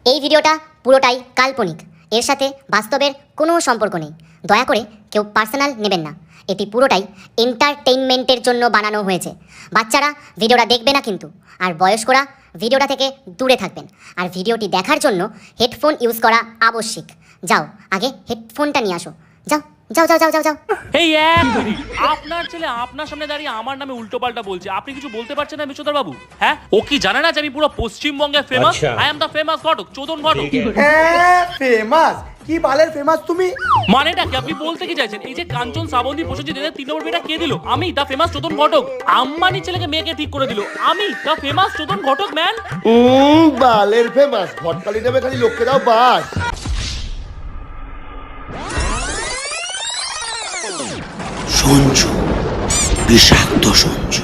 এই ভিডিওটা পুরোটাই কাল্পনিক, এর সাথে বাস্তবের কোনো সম্পর্ক নেই। দয়া করে কেউ পার্সোনাল নেবেন না। এটি পুরোটাই এন্টারটেইনমেন্টের জন্য বানানো হয়েছে। বাচ্চারা ভিডিওটা দেখবে না কিন্তু, আর বয়স্করা ভিডিওটা থেকে দূরে থাকবেন। আর ভিডিওটি দেখার জন্য হেডফোন ইউজ করা আবশ্যিক। যাও, আগে হেডফোনটা নিয়ে আসো। যাও যাও যাও যাও যাও যাও। এই আপনার ছেলে আপনার সামনে দাঁড়িয়ে আমার নামে উল্টোপাল্টা বলছে, আপনি কিছু বলতে পারছেন না বিশ্বধর বাবু? হ্যাঁ, ও কি জানে না যে আমি পুরো পশ্চিমবঙ্গে famous? I am the famous ঘটক, চোদন ঘটক। হ্যাঁ ফেমাস? কি বালের ফেমাস তুমি? মানেটা কি আপনি বলতে কি চাইছেন? এই যে কাঞ্চন শ্রাবন্তী প্রসেনজিৎ এদের 3 নম্বর বিয়েটা কে দিল? আমি দ্য ফেমাস চোদন ঘটক। আম্বানি ছেলেকে মেয়েকে ঠিক করে দিল, আমি দ্য ফেমাস চোদন ঘটক ম্যান। বালের ফেমাস ভটকালি দেবে খালি, লোককে দাও বাস। সঞ্জু, বিষাক্ত সঞ্জু।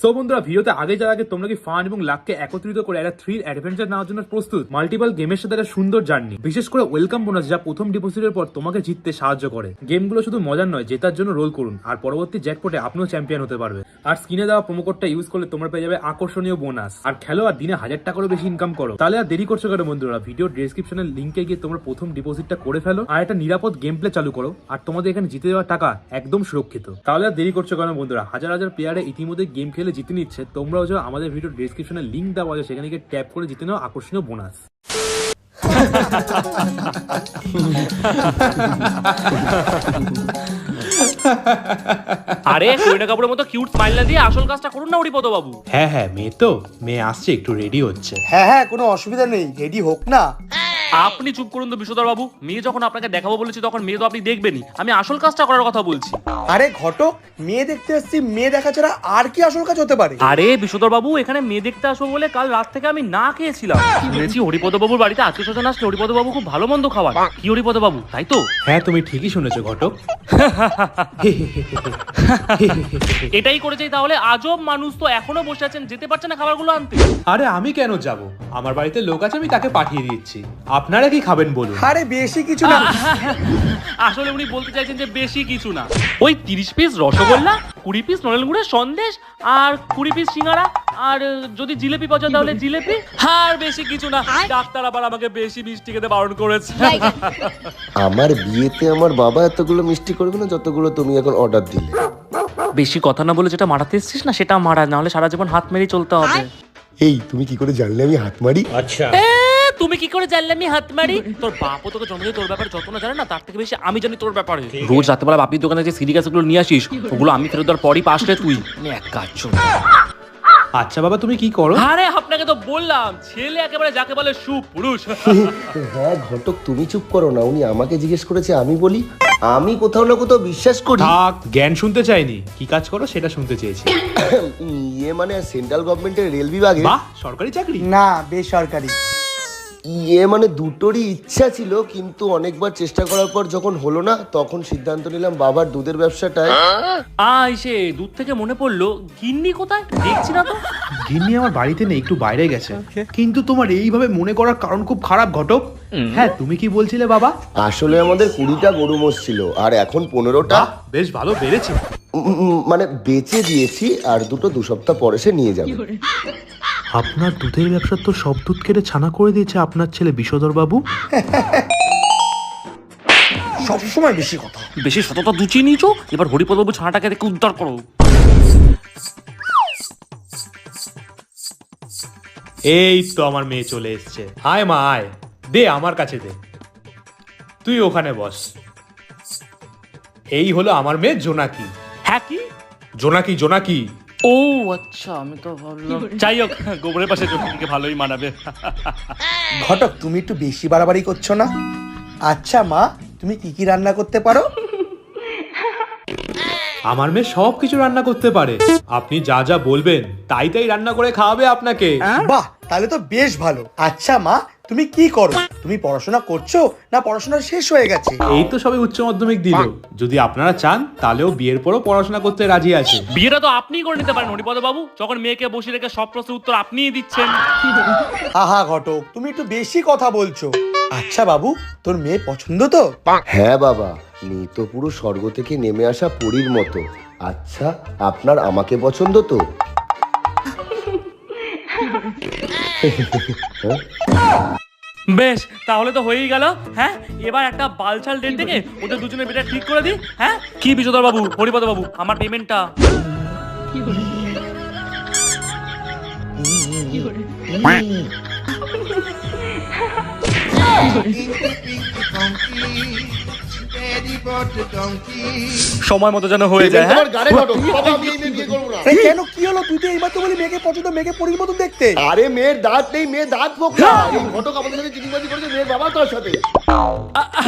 সো বন্ধুরা, ভিডিওতে আগে যাওয়ার আগে তোমরা কি ফান এবং লাককে একত্রিত করে একটা থ্রিল অ্যাডভেঞ্চার নেওয়ার জন্য প্রস্তুত? মাল্টিপল গেমের সাথে একটা সুন্দর জার্নি, বিশেষ করে ওয়েলকাম বোনাস যা প্রথম ডিপোজিটের পর তোমাকে জিততে সাহায্য করে। গেমগুলো শুধু মজার নয়, জেতার জন্য রোল করুন আর পরবর্তী জ্যাকপটে আপনিও চ্যাম্পিয়ন হতে পারবে। আর স্ক্রিনে দেওয়া প্রোমো কোডটা ইউজ করলে তোমরা পেয়ে যাবে আকর্ষণীয় বোনাস। আর খেলো আর দিনে 1000 টাকারও বেশি ইনকাম করো। তাহলে আর দেরি করছো কেন বন্ধুরা? ভিডিও ডেসক্রিপশনের লিঙ্কে গিয়ে তোমরা প্রথম ডিপোজিটটা করে ফেলো আর একটা নিরাপদ গেম প্লে চালু করো। আর তোমাদের এখানে জিতে দেওয়া টাকা একদম সুরক্ষিত। তাহলে আর দেরি করছো কেন বন্ধুরা? হাজার হাজার প্লেয়ারে ইতিমধ্যে গেম খেলে জিতে নিচ্ছে। তোমরাও যাও, আমাদের ভিডিও ডেসক্রিপশনে লিঙ্ক দেওয়া আছে, সেখানে গিয়ে ট্যাপ করে জিতে নাও আকর্ষণীয় বোনাস। আরে করিনা কাপুরের মতো কিউট স্মাইল না দিয়ে আসল কাজটা করুন না হরিপদ বাবু। হ্যাঁ মেয়ে আসছে, একটু রেডি হচ্ছে। হ্যাঁ কোনো অসুবিধা নেই, রেডি হোক না। আপনি চুপ করুন তো বিশ্বধর বাবু। মেয়ে যখন আপনাকে দেখাবো বলেছি তখন মেয়ে তো আপনি দেখবেনই, আমি আসল কাজটা করার কথা বলছি। আরে ঘটক, মেয়ে দেখতে আসছি, মেয়ে দেখা ছাড়া আর কি আসল কাজ হতে পারে? আরে বিশ্বধর বাবু, এখানে মেয়ে দেখতে আসবো বলে কাল রাত থেকে আমি না খেয়েছিলাম। শুনেছি হরিপদ বাবুর বাড়িতে আত্মীয় স্বজন আসলে হরিপদ বাবু খুব ভালো মন্দ খাবার। কি হরিপদ বাবু, তাই তো? হ্যাঁ তুমি ঠিকই শুনেছো ঘটক। এটাই করে যাই তাহলে। আজব মানুষ তো এখনো বসে আছেন, যেতে পারছেন না খাবারগুলো আনতে। আরে আমি কেন যাব? আমার বাড়িতে লোক আছে, আমি তাকে পাঠিয়ে দিচ্ছি। আপনারা কি খাবেন বলুন? আরে বেশি কিছু না। আসলে উনি বলতে চাইছেন যে বেশি কিছু না, ওই 30 পিস রসগোল্লা, 20 পিস নলেন গুড়ের সন্দেশ, আর 20 পিস সিঙ্গারা, আর যদি জিলেপি পাওয়া যায় তাহলে জিলেপি, আর বেশি কিছু না। ডাক্তার আবার আমাকে বেশি মিষ্টি খেতে বারণ করেছে। আমার বিয়েতে আমার বাবা এতগুলো মিষ্টি করবে না যতগুলো তুমি এখন অর্ডার দিলে। বেশি কথা না বলে যেটা মারাতে এসছিস না সেটা মারা, না হলে সারা জীবন হাত মেরেই চলতে হবে। এই তুমি কি করে জানলে আমি হাত মারি? তুমি কি করে জানলে আমি হাত মারি? তোর বাপও তোকে জন্ম দিয়ে তোর ব্যাপারে যত না জানে না, তার থেকে বেশি আমি জানি তোর ব্যাপারে। রোজ রাতেবেলা বাপির দোকানে যে সিডি ক্যাসেটগুলো নিয়ে আসিস, ওগুলো আমি ফেরত দেওয়ার পরই পাসলে তুই। আমি এক কাজ চল। আচ্ছা বাবা, তুমি কি করো? আরে আপনাকে তো বললাম, ছেলে একেবারে যাকে বলে সুপুরুষ। হ্যাঁ ঘটক, তুমি চুপ করো না। উনি আমাকে জিজ্ঞেস করেছে, আমি বলি আমি কোথাও না কোথাও বিশ্বাস করি। থাক, জ্ঞান শুনতে চাইনি, কি কাজ করো সেটা শুনতে চেয়েছি। ইয়ে মানে সেন্ট্রাল গভর্নমেন্টের রেল বিভাগে। বাহ, সরকারি চাকরি? না, বেসরকারি। ইয়ে মানে দুটোরই ইচ্ছা ছিল, কিন্তু অনেকবার চেষ্টা করার পর যখন হলো না, তখন সিদ্ধান্ত নিলাম বাবার দুধের ব্যবসাটায়। সে দুধ থেকে মনে পড়লো, গিন্নি কোথায় দেখছি না তো। গিন্নি আমার বাড়িতে নেই, একটু বাইরে গেছে। কিন্তু তোমার এইভাবে মনে করার কারণ খুব খারাপ ঘটক। হ্যাঁ তুমি কি বলছিলে বাবা? আসলে আমাদের 20টা গরু মোষ ছিল, আর এখন 15টা। বেশ ভালো বেড়েছে। মানে বেচে দিয়েছি, আর দুটো 2 সপ্তাহ পরে সে নিয়ে যাবে। আপনার দুধের ব্যবসা তো সব দুধ কেটে ছানা করে দিয়েছে আপনার ছেলে বিষধর বাবু। সবসময় বেশি কথা। বেশি সততা দুচিয়ে নিয়েছো, এবার হরিপদ বাবু ছানাটাকে দেখে উদ্ধার করো। এই তো আমার মেয়ে চলে এসছে। আয় মা আয়, দে আমার কাছে দে। তুই ওখানে বস। এই হলো আমার মেয়ে জোনাকি। হ্যাঁ কি? জোনাকি জোনাকি। ও আচ্ছা, আমি তো ভাবলাম। যাই হোক, গোবরের পাশে জোনাকিকে ভালোই মানাবে। ঘটক, তুমি একটু বেশি বাড়াবাড়ি করছো না? আচ্ছা মা, তুমি কি কি রান্না করতে পারো? আমার মেয়ে সবকিছু রান্না করতে পারে। আপনি যা যা বলবেন তাই তাই রান্না করে খাওয়াবে আপনাকে। বাহ, তাহলে তো বেশ ভালো। আচ্ছা মা, তুমি কি করো? তুমি পড়াশোনা করছো না পড়াশোনা শেষ হয়ে গেছে? এই তো সবে উচ্চ মাধ্যমিক দিল। যদি আপনারা চান তাহলেও বিয়ের পরও পড়াশোনা করতে রাজি আছে। বিয়েটা তো আপনিই করে নিতে পারেন হরিপদ বাবু, যখন মেয়েকে বসিয়ে রেখে সব প্রশ্নের উত্তর আপনিই দিচ্ছেন। আহা ঘটক, তুমি একটু বেশি কথা বলছো। আচ্ছা বাবু, তোর মেয়ে পছন্দ তো? হ্যাঁ বাবা, মেয়ে তো পুরো স্বর্গ থেকে নেমে আসা পরীর মতো। আচ্ছা, আপনার আমাকে পছন্দ তো? বেশ, তাহলে তো হয়েই গেল। হ্যাঁ, এবার একটা বালছাল ডেট থেকে ওদের দুজনের বিয়েটা ঠিক করে দিই। হ্যাঁ, কি বিশ্বধর বাবু, হরিপদ বাবু, আমার পেমেন্টটা? সময় মতো যেন হয়ে যায়। হ্যাঁ, তোমার গাড়ি ঘটক, বাবা আমি এই মেয়ে বিয়ে করবো না। আরে কেন, কি হলো? তুই তো এইমাত্র বলি মেয়েকে পছন্দ, মেয়েকে পরীর মতন দেখতে। আরে মেয়ের দাঁত নেই, মেয়ে দাঁত ফোকলা। এই ঘটক আমাদের সাথে চিটিংবাজি করেছে মেয়ের বাবা তোর সাথে।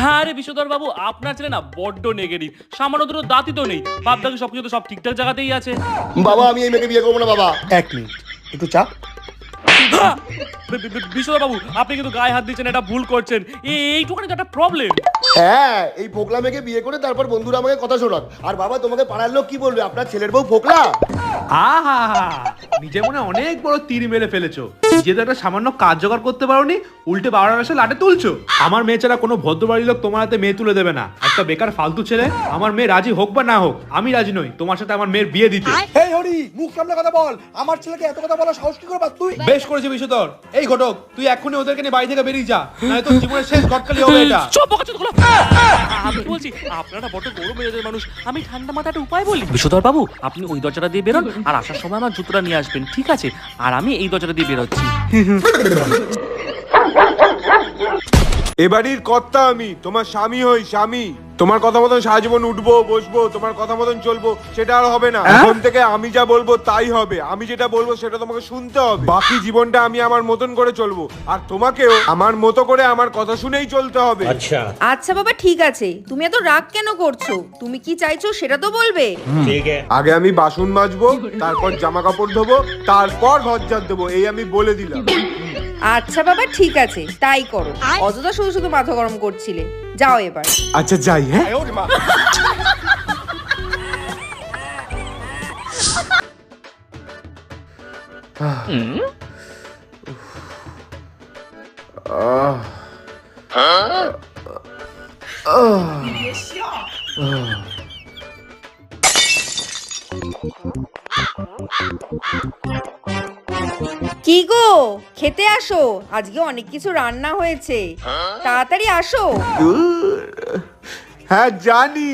হ্যাঁ রে বিশ্বধর বাবু, আপনার ছেলে না বড্ড নেগেটিভ। সামান্য দুটো দাঁতই তো নেই, ভাবতাম সবকিছু তো সব ঠিকঠাক জায়গাতেই আছে। বাবা আমি এই মেয়েকে বিয়ে করবো না বাবা। এক মিনিট, একটু চা। বিশ্বধর বাবু, আপনি কিন্তু গায়ে হাত দিচ্ছেন, এটা ভুল করছেন। এইটুখানি তো একটা প্রবলেম। হ্যাঁ, এই ফোকলা মেয়েকে বিয়ে করে তারপর বন্ধুরা আমাকে কথা শোনাক। আর বাবা তোমাকে পাড়ার লোক কি বলবে, আপনার ছেলের বউ ফোকলা? আহা, নিজে মনে হয় অনেক বড় তীর মেরে ফেলেছো। নিজে তো একটা সামান্য কাজ জোগাড় করতে পারোনি, উল্টে বাড়ার আসে লাটে তুলছো। আমার মেয়ে ছাড়া কোনো ভদ্র বাড়ির লোক তোমার হাতে মেয়ে তুলে দেবে না। একটা বেকার ফালতু ছেলে। আমার মেয়ে রাজি হোক বা না হোক, আমি রাজি নই তোমার সাথে আমার মেয়ের বিয়ে দিতে। এই হরি, মুখ সামনে কথা বল। আমার ছেলেকে এত কথা বলা সাহস কি করে পাস তুই? বেশ করেছে বিশ্বধর। এই ঘটক, তুই এক্ষুনি ওদেরকে নিয়ে বাড়ি থেকে বেরিয়ে যা, নয় তোর জীবনের শেষ ঘটকালি হবে এটা। চুপ বকাচোদা। আমি কি বলছি, আপনারা বড় গরম মেজাজের মানুষ, আমি ঠান্ডা মাথাটা উপায় বলি। বিশ্বধর বাবু, আপনি ওই দরজাটা দিয়ে বেরোন, আর আসার সময় আমার জুতোটা নিয়ে আসবেন, ঠিক আছে? আর আমি এই দরজাটা দিয়ে বেরোচ্ছি। এবাড়ির কর্তা আমি, তোমার স্বামী হই, স্বামী। তোমার কথা মতন সারা জীবন উঠবো বসবো, তোমার কথা মতন চলবো, সেটা আর হবে না। এখন থেকে আমি যা বলবো তাই হবে। আমি যেটা বলবো সেটা তোমাকে শুনতে হবে। বাকি জীবনটা আমি আমার মতন করে চলবো, আর তোমাকেও আমার মতো করে আমার কথা শুনেই চলতে হবে। আচ্ছা বাবা, ঠিক আছে। তুমি এত রাগ কেন করছো? তুমি কি চাইছো সেটা তো বলবে। আগে আমি বাসন মাজবো, তারপর জামা কাপড় ধোবো, তারপর ঘর ঝাড় দেবো, এই আমি বলে দিলাম। আচ্ছা বাবা, ঠিক আছে, তাই করো। অযথা শুধু শুধু মাথা গরম করছিলে। যাও এবার। আচ্ছা যাই। হ্যাঁ, কি গো, খেতে আসো। আজকে অনেক কিছু রান্না হয়েছে, তাড়াতাড়ি আসো। হ্যাঁ জানি,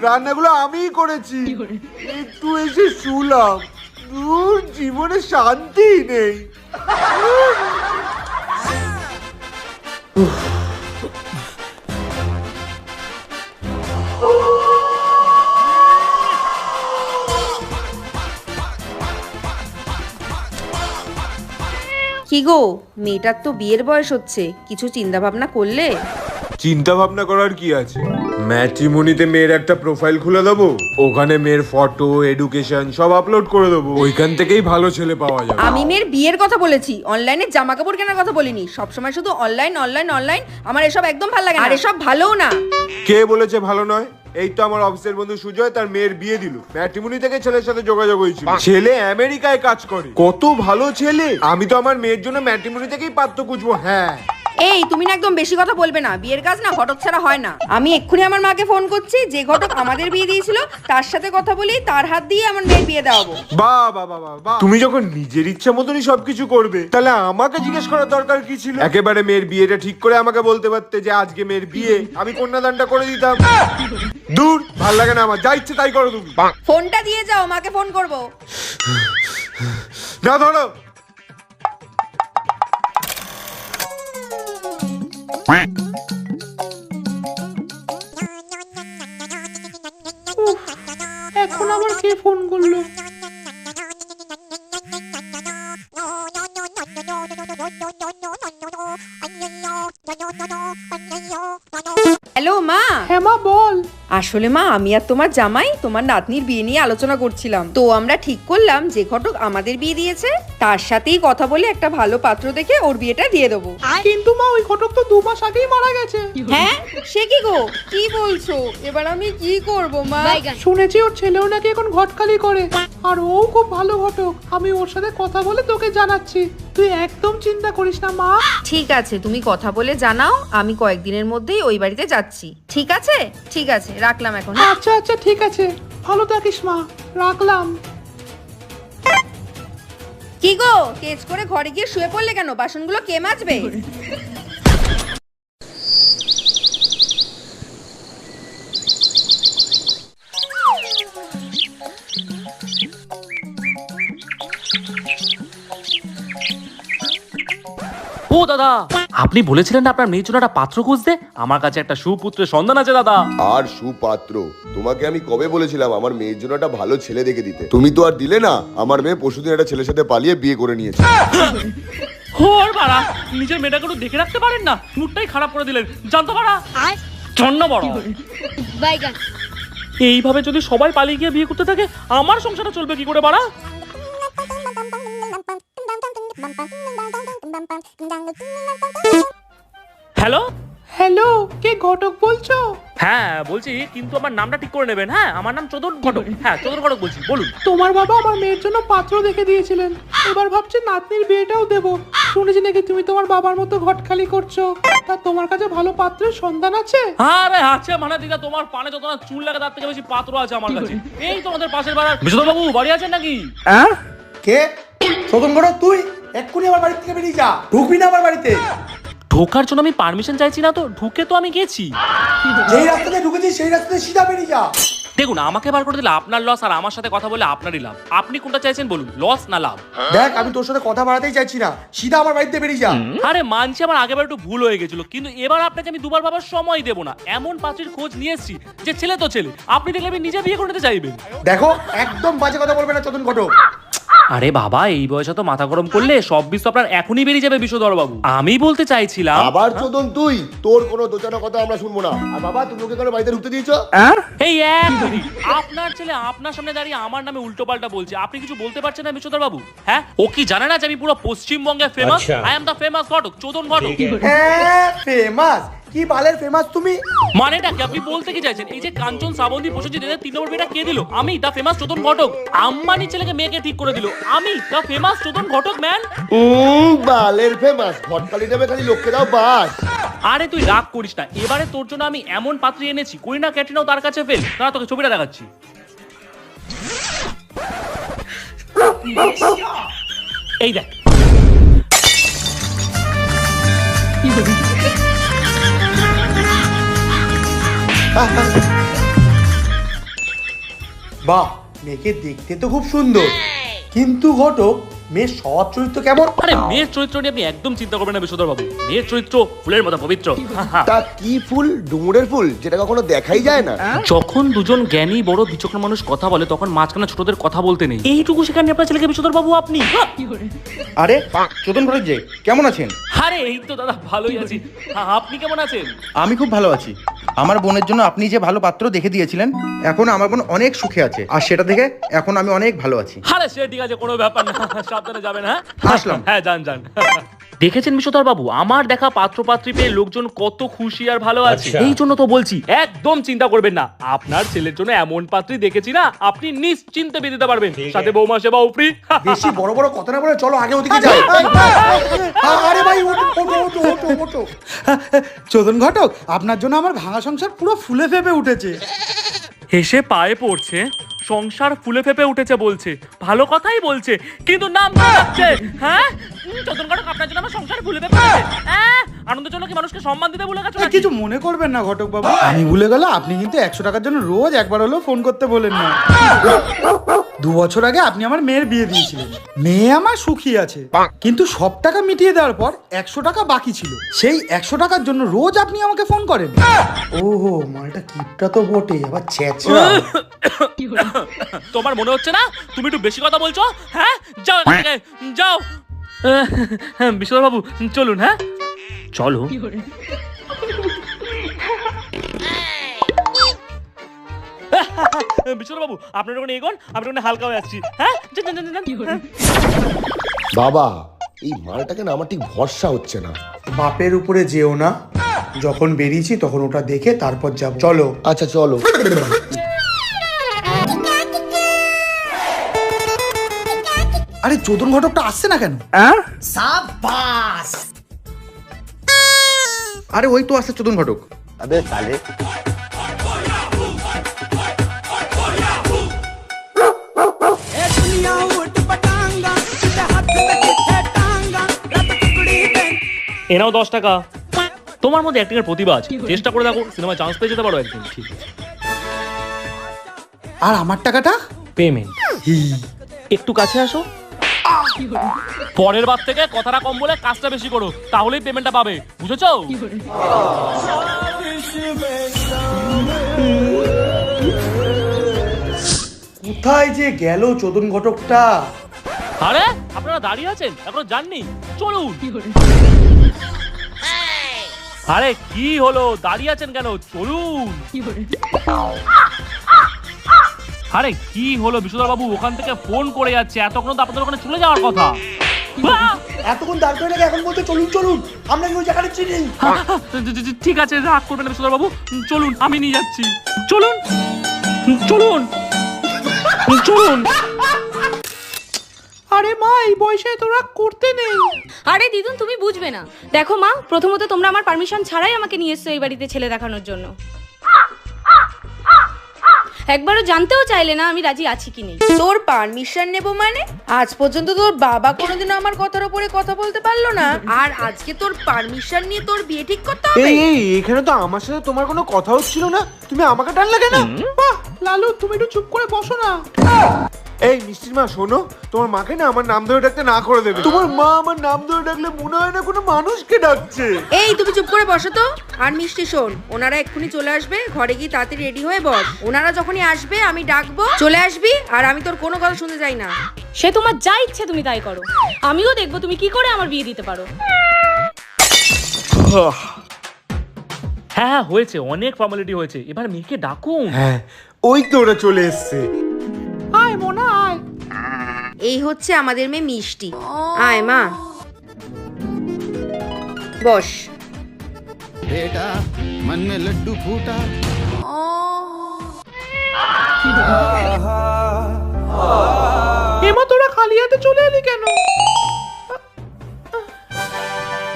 রান্নাগুলো আমিই করেছি। একটু এসে শুলাম, দূর, জীবনে শান্তি নেই। কি গো, মেয়েটার তো বিয়ের বয়স হচ্ছে, কিছু চিন্তা ভাবনা করলে? চিন্তা ভাবনা করার কি আছে, ম্যাট্রিমনিতে মেয়ের একটা প্রোফাইল খুলে দেবো, ওখানে মেয়ের ফটো, এডুকেশন সব আপলোড করে দেবো, ওইখান থেকেই ভালো ছেলে পাওয়া যাবে। আমি মেয়ের বিয়ের কথা বলেছি, অনলাইনে জামা কাপড় কেনার কথা বলিনি। সবসময় শুধু অনলাইন অনলাইন অনলাইন, আমার এসব একদম ভালো লাগে না। আর এসব ভালোও না। কে বলেছে ভালো নয়? এই তো আমার অফিসের বন্ধু সুজয় তার মেয়ের বিয়ে দিল, ম্যাট্রিমনি থেকে ছেলের সাথে যোগাযোগ হয়েছিল। ছেলে আমেরিকায় কাজ করে, কত ভালো ছেলে। আমি তো আমার মেয়ের জন্য ম্যাট্রিমনি থেকেই পাত্র খুঁজবো। হ্যাঁ, এই তুমি না একদম বেশি কথা বলবে না। বিয়ের কাজ না ঘটক ছাড়া হয় না। আমি এক্ষুনি আমার মাকে ফোন করছি, যে ঘটক আমাদের বিয়ে দিয়েছিল তার সাথে কথা বলি, তার হাত দিয়ে আমার মেয়ের বিয়ে দেওয়াবো। বাহ বাহ বাহ বাহ, তুমি যখন নিজের ইচ্ছা মতনই সবকিছু করবে, তাহলে আমাকে জিজ্ঞেস করার দরকার কি ছিল? একেবারে মেয়ের বিয়েটা ঠিক করে আমাকে বলতে পারতে যে আজকে মেয়ের বিয়ে, আমি কন্যাদানটা করে দিতাম। দূর, ভাল লাগে না আমার, যা ইচ্ছে তাই করো তুমি। ফোনটা দিয়ে যাও, মাকে ফোন করবো। না ধরো। এখন আবার কে ফোন করলো? হ্যালো মা। হ্যাঁ মা, বল। আসলে মা, আমি আর তোমার জামাই তোমার নাতনির বিয়ে নিয়ে আলোচনা করছিলাম। তো আমরা ঠিক করলাম যে ঘটক আমাদের বিয়ে দিয়েছে তার সাথেই কথা বলে একটা ভালো পাত্র দেখে ওর বিয়েটা দিয়ে দেবো। কিন্তু মা, ওই ঘটক তো 2 মাস আগেই মারা গেছে। হ্যাঁ, সে কি গো, কি বলছো? এবার আমি কি করব মা? শুনেছি ওর ছেলেও নাকি এখন ঘটকালি করে, আর ও খুব ভালো ঘটক। আমি ওর সাথে কথা বলে তোকে জানাচ্ছি, তুই একদম চিন্তা করিস না মা। ঠিক আছে, তুমি কথা বলে জানাও। আমি কয়েকদিনের মধ্যেই ওই বাড়িতে যাচ্ছি। ঠিক আছে, ঠিক আছে, রাখলাম এখন। আচ্ছা আচ্ছা, ঠিক আছে, ভালো থাকিস মা, রাখলাম। কি গো, তেজ করে ঘরে গিয়ে শুয়ে পড়লে কেন? বাসনগুলো কে মাজবে? ও দাদা, আপনি বলেছিলেন না আপনার মেয়ের জন্য একটা পাত্র খুঁজতে? আমার কাছে একটা সুপুত্রের সন্ধান আছে দাদা। আর সুপাত্র? তোমাকে আমি কবে বলেছিলাম আমার মেয়ের জন্য একটা ভালো ছেলে দেখে দিতে? তুমি তো আর দিলে না। আমার মেয়ে পরশুদিন একটা ছেলের সাথে পালিয়ে বিয়ে করে নিয়েছে। হোর বাড়া, নিজের মেয়েটাকে একটু দেখে রাখতে পারেন না? মুডটাই খারাপ করে দিলেন, জানতো বাড়া। চন্ন বড় এইভাবে যদি সবাই পালিয়ে গিয়ে বিয়ে করতে থাকে, আমার সংসারটা চলবে কি করে বাড়া? হ্যালো হ্যালো, কে ঘটক বলছো? হ্যাঁ বলছি, কিন্তু আমার নামটা ঠিক করে নেবেন। হ্যাঁ, আমার নাম চোদন ঘটক। হ্যাঁ, চোদন ঘটক বলছি, বলুন। তোমার বাবা আমার মেয়ের জন্য পাত্র দেখে দিয়েছিলেন, এবার ভাবছি নাতনির বিয়েটাও দেবো। শুনেছি নাকি তুমি তোমার বাবার মতো ঘটখালি করছো, তা তোমার কাছে ভালো পাত্রের সন্ধান আছে? আরে আছে মানে দিদা, তোমার পানে যত না চুল লাগে তার থেকে বেশি পাত্র আছে আমার কাছে। এই তোমাদের পাশের বাড়ার বিশ্বনাথ বাবু বাড়ি আছেন নাকি? কে? চোদন ঘটক তুই? এক্ষুনি আমার বাড়ি থেকে বেরিয়ে যা, ঢুকবি না আমার বাড়িতে। ঢোকার জন্য আমি পারমিশন চাইছি না তো, ঢুকে তো আমি গেছি। যেই রাস্তাতে ঢুকেছিস সেই রাস্তাতে সিধা বেরিয়ে যা। দেখুন, আমাকে বার করে দিলে আপনার লস, আর আমার সাথে কথা বলে আপনারই লাভ। আপনি কোনটা চাইছেন বলুন, লস না লাভ? দেখ, আমি তোর সাথে কথা বাড়াতেই চাইছি না, সিধা আমার বাড়িতে বেরিয়ে যা। আরে মানছি আমার আগেবার একটু ভুল হয়ে গেছিল, কিন্তু এবার আপনাকে আমি দুবার ভাবার সময় দেবো না। এমন পাত্রীর খোঁজ নিয়ে এসেছি যে ছেলে তো ছেলে, আপনি দেখলে আপনি নিজে বিয়ে করে নিতে চাইবেন। দেখো, একদম বাজে কথা বলবে না চোদন ঘটক। আরে বাবা, এই বয়সে তো মাথা গরম করলে সব বিষ তো আপনার এখনই বেরিয়ে যাবে বিশ্বধর বাবু। আমি বলতে চাইছিলাম, আবার চোদন তুই? তোর কোনো দোচানো কথা আমরা শুনবো না। আর বাবা, তুমি ওকে কেন বাড়িতে ঢুকতে দিয়েছো? এই এক মিনিট, আপনার ছেলে আপনার সামনে দাঁড়িয়ে আমার নামে উল্টো পাল্টা বলছে, আপনি কিছু বলতে পারছেন না বিশ্বধর বাবু? হ্যাঁ, ও কি জানে না যে আমি পুরো পশ্চিমবঙ্গে famous? I am the famous ঘটক, চোদন ঘটক। হ্যাঁ, ফেমাস? কি বালের ফেমাস তুমি? মানেটা কি আপনি বলতে কি চাইছেন? এই যে কাঞ্চন শ্রাবন্তী প্রসেনজিৎ এদের 3 নম্বর বিয়েটা কে দিল? আমি, দা ফেমাস চোদন ঘটক। আম্বানি ছেলেকে মেয়েকে ঠিক করে দিল আমি, দা ফেমাস চোদন ঘটক ম্যান। বালের ফেমাস ঘটকালি দেবে খালি, লোককে দাও বাস। আরে তুই রাগ করিস না, এবারে তোর জন্য আমি এমন পাত্রী এনেছি, করিনা ক্যাটরিনাও তার কাছে ফেল। না, তোকে ছবিটা দেখাচ্ছি। এই দেখ। বাহ, মেয়েকে দেখতে তো খুব সুন্দর, কিন্তু ঘটক মেয়ের স্বভাব চরিত্র কেমন? আরে মেয়ের চরিত্র নিয়ে আপনি একদম চিন্তা করবেন না বিশ্বধর বাবু। মেয়ের চরিত্র ফুলের মতো পবিত্র। তা কি ফুল? ডুমুরের ফুল, যেটা কখনো দেখাই যায় না। যখন দুজন জ্ঞানী বড় বিচক্ষণ মানুষ কথা বলে, তখন মাঝখানে ছোটদের কথা বলতে নেই। এইটুকু শেখাননি আপনার ছেলেকে বিশ্বধর বাবু আপনি? আরে চোদন ঘটক যে, কেমন আছেন? আরে এই তো দাদা, ভালোই আছি। আপনি কেমন আছেন? আমি খুব ভালো আছি। আমার বোনের জন্য আপনি যে ভালো পাত্র দেখে দিয়েছিলেন, এখন আমার বোন অনেক সুখে আছে, আর সেটা থেকে এখন আমি অনেক ভালো আছি। আরে সে ঠিক আছে, কোনো ব্যাপার না, সাবধানে যাবেন। হ্যাঁ আসলাম। হ্যাঁ, যান যান। দেখেছেন বিশ্বধর বাবু, আমার দেখা পাত্র পাত্রী পেয়ে লোকজন কত খুশি আর ভালো আছে। এই জন্য তো বলছি, একদম চিন্তা করবেন না। আপনার ছেলের জন্য এমন পাত্রী দেখেছি না, আপনি নিশ্চিন্তে বিয়ে দিতে পারবেন। সাথে বৌমা সেবাও ফ্রি। বেশি বড় বড় কথা না বলে চলো আগে ওদিকে যাই। আরে ভাই, ওঠো। চোদন ঘটক, আপনার জন্য আমার ভাঙা সংসার পুরো ফুলে ফেপে উঠেছে। হেসে পায়ে পড়ছে, সংসার ফুলে ফেপে উঠেছে বলছে, ভালো কথাই বলছে, কিন্তু নাম যাচ্ছে। হ্যাঁ, চোদন ঘটক, আপনার জন্য আমার সংসার ফুলে ফেপে উঠেছে। আনন্দের জন্য কি মানুষকে সম্মান দিতে ভুলে গেছো? কিছু মনে করবেন না ঘটক বাবু, আমি ভুলে গেল। আপনি কিন্তু 100 টাকার জন্য রোজ একবার হলেও ফোন করতে বলেন না। 2 বছর আগে আপনি আমার মেয়ের বিয়ে দিয়েছিলেন, মেয়ে আমার সুখী আছে, কিন্তু সব টাকা মিটিয়ে দেওয়ার পর 100 টাকা বাকি ছিল। সেই 100 টাকার জন্য রোজ আপনি আমাকে ফোন করেন। ওহো, মালটা কিপটা তো বটে, আবার চেঁচড়া। তোমার মনে হচ্ছে না তুমি একটু বেশি কথা বলছো? হ্যাঁ, যাও এখান থেকে, যাও। বিশ্বধর বাবু চলুন। হ্যাঁ চলো। বিশ্বধর বাবু, আপনার ওখানে এগোন, আপনার ওখানে হালকা হয়ে আসছি। হ্যাঁ, বাবা, এই মালটাকে না আমার ঠিক ভরসা হচ্ছে না। বাপের উপরে যেও না, যখন বেরিয়েছি তখন ওটা দেখে তারপর যাবো। চলো। আচ্ছা চলো। আরে চোদন ঘটকটা আসছে না কেন? সাবাস। আরে ওই তো আসছে চোদন ঘটক। আবে তাহলে दुनिया उठ पटांगा, हाथ এ নাও 10 টাকা। তোমার মধ্যে অ্যাক্টিং এর প্রতিভা আছে, চেষ্টা করে দেখো, সিনেমায় চান্স পেয়ে যেতে পারো একদিন। ঠিক আছে। আর আমার টাকাটা? পেমেন্ট। একটু কাছে আসো। পরের বার থেকে কথাটা কম বলে কাজটা বেশি করো, তাহলেই পেমেন্টটা পাবে, বুঝেছো? কোথায় যে গেল চোদন ঘটকটা? আরে আপনারা দাঁড়িয়ে আছেন, এখনো যাননি? চলুন। আরে কি হলো, দাঁড়িয়ে আছেন কেন? চলুন। আরে কি হলো বিশ্বধর বাবু, ওখান থেকে ফোন করে যাচ্ছে, এতক্ষণ তো আপনাদের ওখানে চলে যাওয়ার কথা। এতক্ষণ দাঁড় করে রেখে এখন বলতে চলুন চলুন, আমরা কি ওই জায়গাটা চিনি? ঠিক আছে, রাগ করবেন না বিশ্বধর বাবু, চলুন আমি নিয়ে যাচ্ছি। চলুন চলুন চলুন। আরে মা, এই বয়সে তোরা করতে নেই। আরে দিদুন, তুমি বুঝবে না। দেখো মা, প্রথমত তোমরা আমার পারমিশন ছাড়াই আমাকে নিয়ে এসছো এই বাড়িতে ছেলে দেখানোর জন্য। একবারও জানতেও চাইলে না আমি রাজি আছি কি নেই। তোর পারমিশন নেব মানে? আজ পর্যন্ত তোর বাবা কোনোদিনও আমার কথার উপরে কথা বলতে পারলো না, আর আজকে তোর পারমিশন নিয়ে তোর বিয়ে ঠিক করতে হবে? এই এখানে তো আমার সাথে তোমার কোনো কথা হচ্ছিল না, তুমি আমাকে টানলে কেন? বাহ লালু, তুমি একটু চুপ করে বসো না। এই মিষ্টির মা শোনো, তোমার মাকে না আমার নাম ধরে ডাকতে না করে দেবে। তোমার মা আমার নাম ধরে ডাকলে মনে হয় না কোনো মানুষকে ডাকছে। এই তুমি চুপ করে বসো তো। আর মিষ্টি শোন, ওনারা এক্ষুনি চলে আসবে, ঘরে গিয়ে তাড়াতাড়ি রেডি হয়ে বস। ওনারা যখনই আসবে আমি ডাকবো, চলে আসবি, আর আমি তোর কোনো কথা শুনতে চাই না। সে তোমার যা ইচ্ছে তুমি তাই করো, আমিও দেখবো তুমি কি করে আমার বিয়ে দিতে পারো। হ্যাঁ হয়েছে, অনেক ফর্মালিটি হয়েছে, এবার মেয়েকে ডাকুন। হ্যাঁ ওই তো ওরা চলে এসছে। আয় মোনা আয়। এই হচ্ছে আমাদের মেয়ে মিষ্টি। আয় মা, বস। बेटा मन में लड्डू फूटा এমা, তোরা খালি হাতে চলে এলি কেন?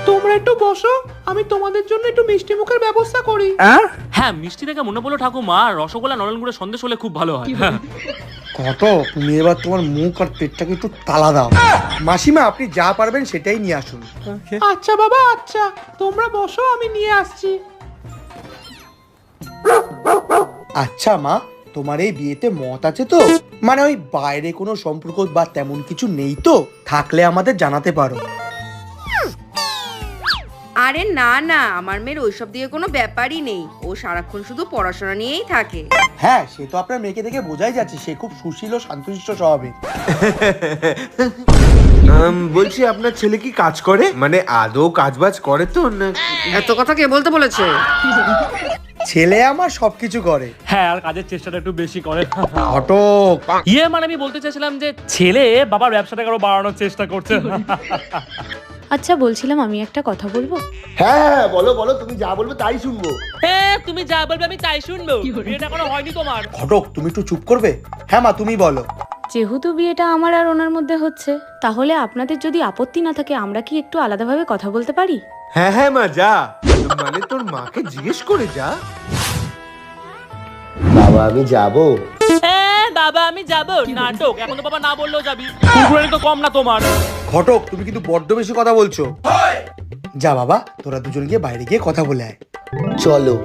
তোমরা একটু বসো, আমি তোমাদের জন্য একটু মিষ্টি মুখের ব্যবস্থা করি। হ্যাঁ, মিষ্টি থেকে মনে পড়লো ঠাকুমা, রসগোল্লা নলেন গুড়ের সন্দেশ হলে খুব ভালো হয়। কত তুমি এবার তোমার মুখ আর পেটটাকে একটু তালা দাও। মাসিমা আপনি যা পারবেন সেটাই নিয়ে আসুন। আচ্ছা বাবা, আচ্ছা তোমরা বসো, আমি নিয়ে আসছি। আচ্ছা মা, তোমার এই বিয়েতে মত আছে তো? মানে ওই বাইরে কোনো সম্পর্ক বা তেমন কিছু নেই তো? থাকলে আমাদের জানাতে পারো। আরে না না, আমার মেয়ের ওইসব দিয়ে কোনো ব্যাপারই নেই, ও সারাক্ষণ শুধু পড়াশোনা নিয়েই থাকে। হ্যাঁ সে তো আপনার মেয়েকে দেখে বোঝাই যাচ্ছে, সে খুব সুশীল ও শান্তশিষ্ট স্বভাবের। বলছি আপনার ছেলে কি কাজ করে? মানে আদৌ কাজবাজ করে তো না? এত কথা কে বলতে বলেছে? ছেলে আমার সবকিছু করে। হ্যাঁ, আর কাজের চেষ্টাটা একটু বেশি করে। ঘটক মানে আমি বলতে চাইছিলাম যে ছেলে বাবার ব্যবসাটাকে আরো বাড়ানোর চেষ্টা করছে। আচ্ছা বলছিলাম, আমি একটা কথা বলবো? হ্যাঁ বলো বলো, তুমি যা বলবে তাই শুনবো। হ্যাঁ, তুমি যা বলবে আমি তাই শুনবো। বিয়েটা এখনো হয়নি তোমার। ঘটক তুমি একটু চুপ করবে? হ্যাঁ মা তুমি বলো। যেহেতু বিয়েটা আমার আর ওনার মধ্যে হচ্ছে, তাহলে আপনাদের যদি আপত্তি না থাকে আমরা কি একটু আলাদাভাবে কথা বলতে পারি? হ্যাঁ হ্যাঁ মা যা, মানে তোর মাকে জিজ্ঞেস করে যা। বাবা আমি যাবো। হ্যাঁ বাবা আমি যাবো। নাটক, এখন তো বাবা না বললেও যাবি। কুরকুরে তো কম না তোমার। ঘটক তুমি কিন্তু বড্ড বেশি কথা বলছো। যা বাবা, তোরা দুজন গিয়ে বাইরে গিয়ে কথা বলে আয়। চলো।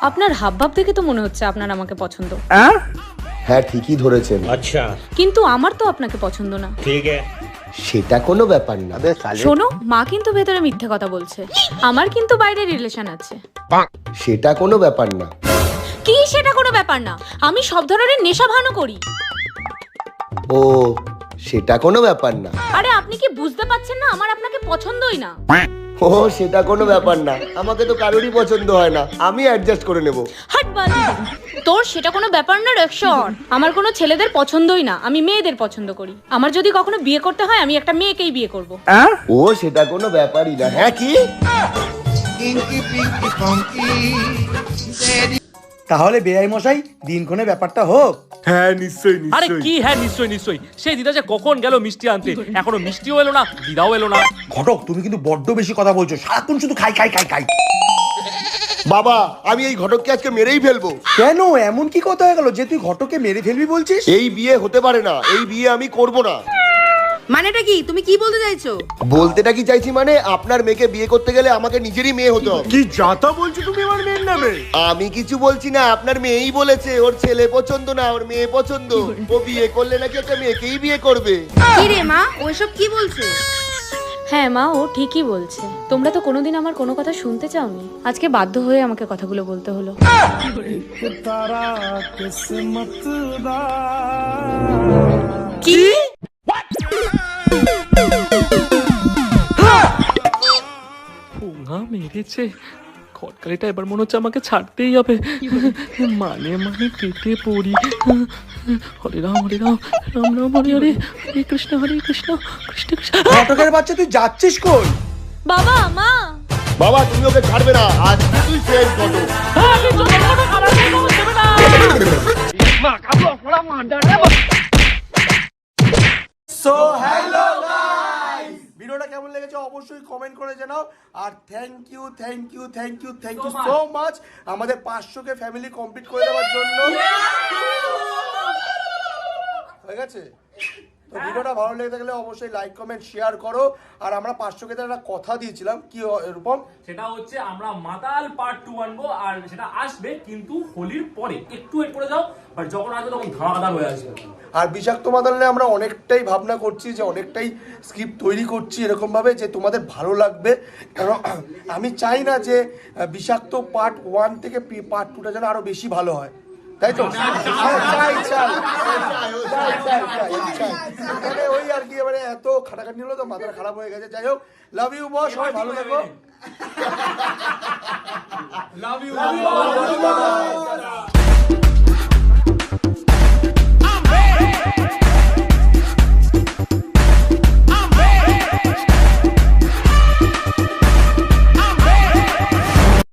আপনার হাবভাব দেখে তো মনে হচ্ছে আপনার আমাকে পছন্দ। হ্যাঁ ঠিকই ধরেছেন। কিন্তু আমার তো আপনাকে পছন্দ না। সেটা কোনো ব্যাপার না। শোনো, মা কিন্তু ভেতরে মিথ্যে কথা বলছে, আমার কিন্তু বাইরে রিলেশন আছে। সেটা কোনো ব্যাপার না। কি সেটা কোনো ব্যাপার না? আমি সব ধরনের নেশা ভানও করি। ও সেটা কোনো ব্যাপার না। আরে আপনি কি বুঝতে পারছেন না? আমার আপনাকে পছন্দই না। ও সেটা কোনো ব্যাপার না, আমাকে তো কারোরই পছন্দ হয় না, আমি অ্যাডজাস্ট করে নেব। হাট বাদ। তোর সেটা কোনো ব্যাপার না রেকশন। আমার কোনো ছেলেদের পছন্দই না, আমি মেয়েদের পছন্দ করি। আমার যদি কখনো বিয়ে করতে হয় আমি একটা মেয়েকেই বিয়ে করব। ও সেটা কোনো ব্যাপারই না। হ্যাঁ কি? তাহলে বেআই মশাই দিনক্ষণে ব্যাপারটা হোক। হ্যাঁ নিশ্চয়ই আরে নিশ্চয়ই। কি হ্যাঁ নিশ্চয়ই নিশ্চয়ই। সেই দিদা যে কখন গেল মিষ্টি আনতে, এখনো মিষ্টিও এলো না, দিদাও এলো না। ঘটক তুমি কিন্তু বড্ড বেশি কথা বলছো, সারাক্ষণ শুধু খাই খাই খাই খাই। বাবা আমি এই ঘটককে আজকে মেরেই ফেলবো। কেন এমন কি কথা হয়ে গেল যে তুই ঘটককে মেরে ফেলবি বলছিস? এই বিয়ে হতে পারে না, এই বিয়ে আমি করব না। মানেটা কি? তুমি কি বলতে চাইছো? বলতেটা কি চাইছি মানে আপনার মেয়েকে বিয়ে করতে গেলে আমাকে নিজেরই মেয়ে হতে হবে। কি যাতা বলছো তুমি আমার মেয়ের নামে? আমি কিছু বলছি না, আপনার মেয়েই বলেছে ওর ছেলে পছন্দ না, ওর মেয়ে পছন্দ। ও বিয়ে করলে নাকি একটা মেয়েকেই বিয়ে করবে। কি রে মা, ওইসব কি বলছে? হ্যাঁ মা, ও ঠিকই বলছে। তোমরা তো কোনোদিন আমার কোনো কথা শুনতে চাওনি, আজকে বাধ্য হয়ে আমাকে কথাগুলো বলতে হলো। কি? পোঙা মেরেছে। খটকালিটা এবার মনে হচ্ছে আমাকে ছাড়তেই হবে। মানে মানে কেটে পড়ি। হরে রাম রাম রাম হরে হরে, হরে কৃষ্ণ কৃষ্ণ কৃষ্ণ। ঘটকের বাচ্চা তুই যাচ্ছিস কই? বাবা, মা। বাবা তুমি ওকে ছাড়বে না, আজকে তুই শেষ ঘটক। সো হ্যালো গাইস, ভিডিওটা কেমন লেগেছে অবশ্যই কমেন্ট করে জানাও। আর থ্যাংক ইউ সো মাচ আমাদের 500কে ফ্যামিলি কমপ্লিট করে দেওয়ার জন্য। হয়ে গেছে তো ভিডিওটা ভালো লেগে থাকলে অবশ্যই লাইক কমেন্ট শেয়ার করো। আর আমরা 500কে একটা কথা দিয়েছিলাম, কি এরকম, সেটা হচ্ছে আমরা মাতাল পার্ট 2 আনবো, আর সেটা আসবে কিন্তু হোলির পরে। একটু ওয়েট করে যাও, বাট যখন আসবে তখন ধামাকাদার হয়ে আসবে। আর বিষাক্ত মাতাল নিয়ে আমরা অনেকটাই ভাবনা করছি, যে অনেকটাই স্ক্রিপ্ট তৈরি করছি এরকম ভাবে যে তোমাদের ভালো লাগবে। কারণ আমি চাই না যে বিষাক্ত পার্ট 1 থেকে পার্ট 2টা যেন আরো বেশি ভালো হয়, তাই তো? এখানে ওই আর কি, এবারে এত খাটাখাটি হলো তো মাথাটা খারাপ হয়ে গেছে। যাই হোক, লাভ ইউ বস, সবাই ভালো থাকো। Love you.